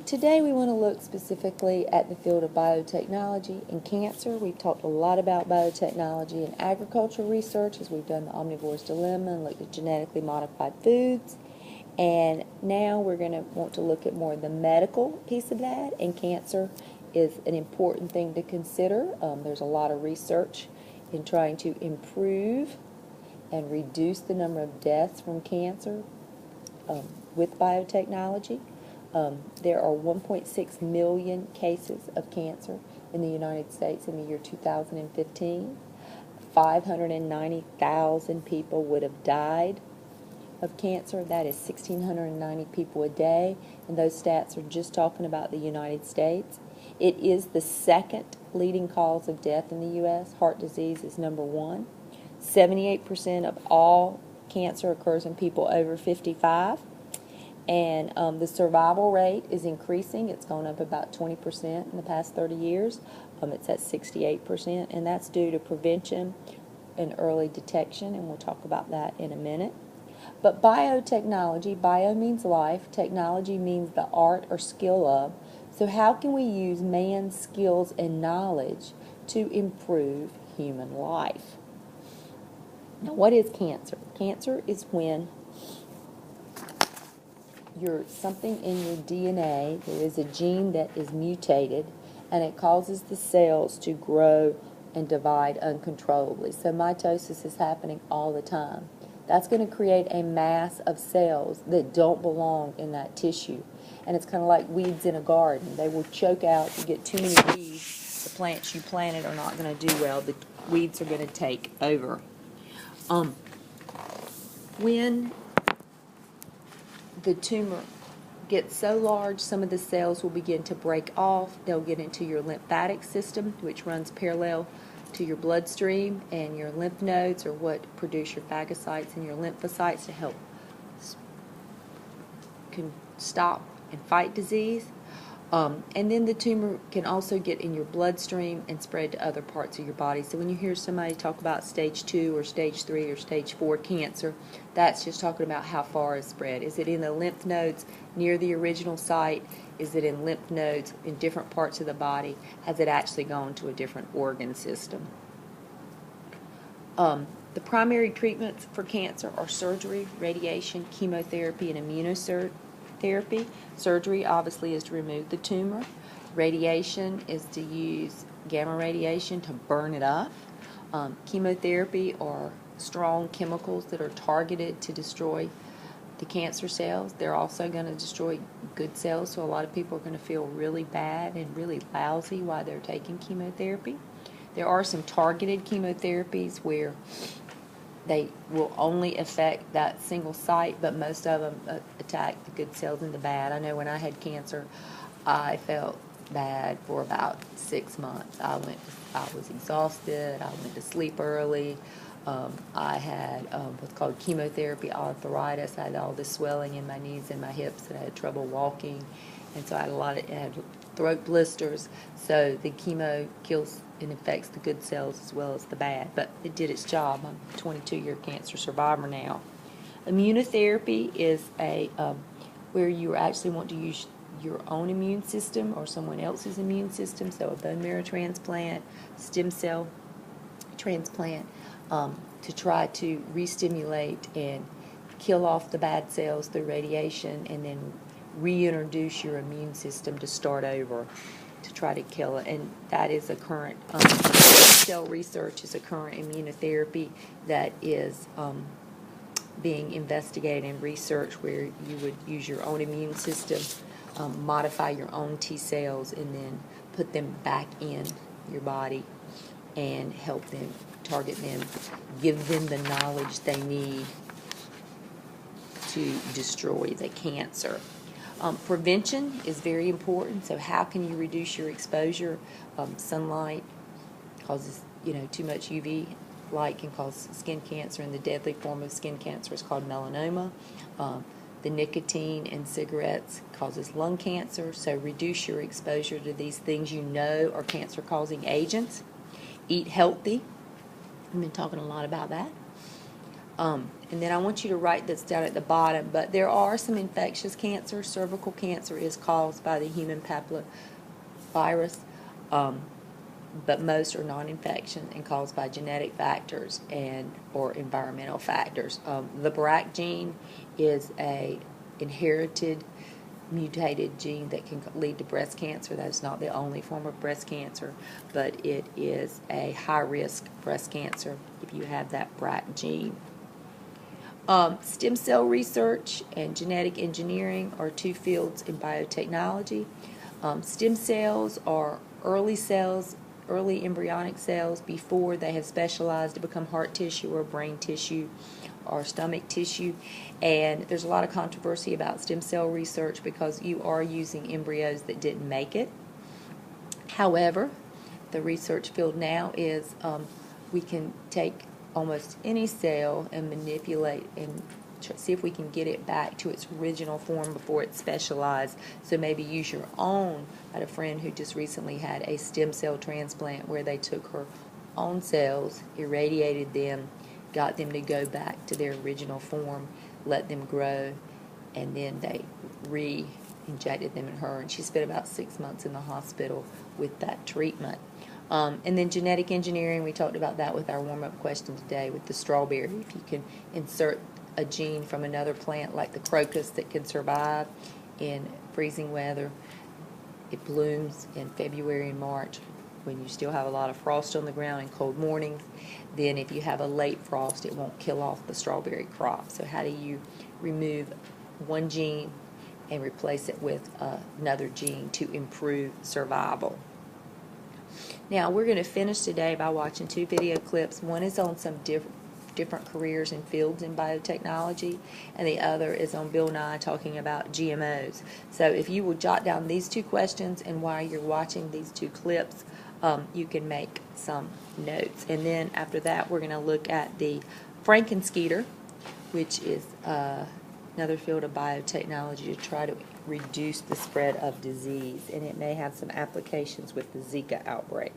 Today we want to look specifically at the field of biotechnology and cancer. We've talked a lot about biotechnology and agricultural research as we've done the omnivore's dilemma and looked at genetically modified foods. And now we're going to want to look at more of the medical piece of that, and cancer is an important thing to consider. There's a lot of research in trying to improve and reduce the number of deaths from cancer with biotechnology. There are 1.6 million cases of cancer in the United States in the year 2015. 590,000 people would have died of cancer. That is 1,690 people a day, and those stats are just talking about the United States. It is the second leading cause of death in the U.S. Heart disease is number one. 78% of all cancer occurs in people over 55. And the survival rate is increasing. It's gone up about 20% in the past 30 years. It's at 68%, and that's due to prevention and early detection, and we'll talk about that in a minute. But biotechnology, bio means life, technology means the art or skill of. So how can we use man's skills and knowledge to improve human life? Now, what is cancer? Cancer is when something in your DNA, there is a gene that is mutated, and it causes the cells to grow and divide uncontrollably. So mitosis is happening all the time. That's going to create a mass of cells that don't belong in that tissue. And it's kind of like weeds in a garden. They will choke out. If you get too many weeds, the plants you planted are not going to do well. The weeds are going to take over. When the tumor gets so large, some of the cells will begin to break off. They'll get into your lymphatic system, which runs parallel to your bloodstream, and your lymph nodes are what produce your phagocytes and your lymphocytes to help can stop and fight disease. And then the tumor can also get in your bloodstream and spread to other parts of your body. So when you hear somebody talk about stage 2 or stage 3 or stage 4 cancer, that's just talking about how far it's spread. Is it in the lymph nodes near the original site? Is it in lymph nodes in different parts of the body? Has it actually gone to a different organ system? The primary treatments for cancer are surgery, radiation, chemotherapy, and immunotherapy. Surgery obviously is to remove the tumor. Radiation is to use gamma radiation to burn it up. Chemotherapy are strong chemicals that are targeted to destroy the cancer cells. They're also going to destroy good cells, so a lot of people are going to feel really bad and really lousy while they're taking chemotherapy. There are some targeted chemotherapies where they will only affect that single site, but most of them attack the good cells and the bad. I know when I had cancer, I felt bad for about 6 months. I was exhausted. I went to sleep early. I had what's called chemotherapy arthritis. I had all this swelling in my knees and my hips, and I had trouble walking, and so I had throat blisters. So the chemo kills and affects the good cells as well as the bad, but it did its job. I'm a 22-year cancer survivor now. Immunotherapy is where you actually want to use your own immune system or someone else's immune system, so a bone marrow transplant, stem cell transplant, to try to re-stimulate and kill off the bad cells through radiation, and then reintroduce your immune system to start over to try to kill it. And that is a current cell research is a current immunotherapy that is being investigated and researched, where you would use your own immune system, modify your own T cells, and then put them back in your body and help them, target them, give them the knowledge they need to destroy the cancer. Prevention is very important. So how can you reduce your exposure? Sunlight causes, too much UV light can cause skin cancer, and the deadly form of skin cancer is called melanoma. The nicotine in cigarettes causes lung cancer, so reduce your exposure to these things are cancer-causing agents. Eat healthy. I've been talking a lot about that. And then I want you to write this down at the bottom, but there are some infectious cancers. Cervical cancer is caused by the human papillovirus, but most are non-infection and caused by genetic factors and or environmental factors. The BRCA gene is a inherited mutated gene that can lead to breast cancer. That's not the only form of breast cancer, but it is a high-risk breast cancer if you have that BRCA gene. Stem cell research and genetic engineering are two fields in biotechnology. Stem cells are early embryonic cells before they have specialized to become heart tissue or brain tissue or stomach tissue. And there's a lot of controversy about stem cell research because you are using embryos that didn't make it. However, the research field now is we can take almost any cell and manipulate and see if we can get it back to its original form before it's specialized. So maybe use your own. I had a friend who just recently had a stem cell transplant where they took her own cells, irradiated them, got them to go back to their original form, let them grow, and then they re-injected them in her, and she spent about 6 months in the hospital with that treatment. And then genetic engineering, we talked about that with our warm-up question today with the strawberry. If you can insert a gene from another plant like the crocus that can survive in freezing weather, it blooms in February and March when you still have a lot of frost on the ground and cold mornings. Then if you have a late frost, it won't kill off the strawberry crop. So how do you remove one gene and replace it with another gene to improve survival? Now we're going to finish today by watching two video clips. One is on some different careers and fields in biotechnology, and the other is on Bill Nye talking about GMOs. So if you will jot down these two questions, and while you're watching these two clips, you can make some notes. And then after that, we're going to look at the Frankenskeeter, which is another field of biotechnology to try to reduce the spread of disease, and it may have some applications with the Zika outbreak.